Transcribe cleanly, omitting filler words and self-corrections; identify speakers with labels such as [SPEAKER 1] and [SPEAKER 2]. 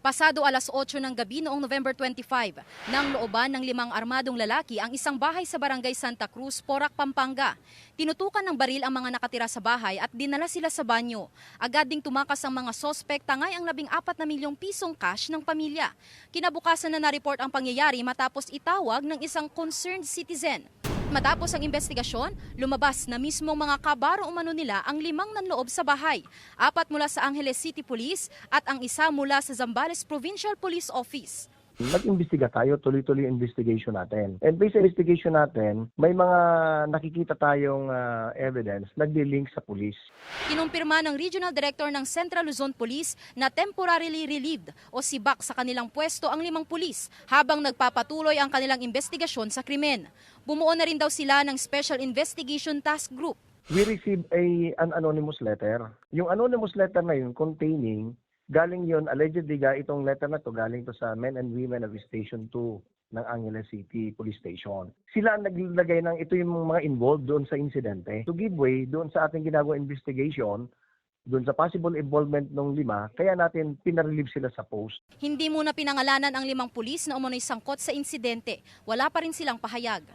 [SPEAKER 1] Pasado alas 8 ng gabi noong November 25, nang looban ng 5 armadong lalaki ang isang bahay sa barangay Santa Cruz, Porac, Pampanga. Tinutukan ng baril ang mga nakatira sa bahay at dinala sila sa banyo. Agad ding tumakas ang mga sospek, tangay ang 14 na milyong pisong cash ng pamilya. Kinabukasan na na-report ang pangyayari matapos itawag ng isang concerned citizen. Matapos ang investigasyon, lumabas na mismong mga kabaro umano nila ang 5 nanloob sa bahay, 4 mula sa Angeles City Police at ang isa mula sa Zambales Provincial Police Office.
[SPEAKER 2] Nag-imbestiga tayo, tuloy-tuloy yung investigation natin. And based sa investigation natin, may mga nakikita tayong evidence nagli-link sa police.
[SPEAKER 1] Kinumpirma ng Regional Director ng Central Luzon Police na temporarily relieved o sibak sa kanilang pwesto ang 5 pulis habang nagpapatuloy ang kanilang investigasyon sa krimen. Bumuo na rin daw sila ng Special Investigation Task Group.
[SPEAKER 2] We received an anonymous letter. Yung anonymous letter na yun containing galing yon allegedly itong letter na to galing to sa Men and Women of Station 2 ng Angeles City Police Station. Sila ang naglagay ng ito yung mga involved doon sa insidente to give way doon sa ating ginagawa investigation doon sa possible involvement ng 5, kaya natin pinarelieve sila sa post.
[SPEAKER 1] Hindi muna pinangalanan ang 5 pulis na umano'y sangkot sa insidente. Wala pa rin silang pahayag.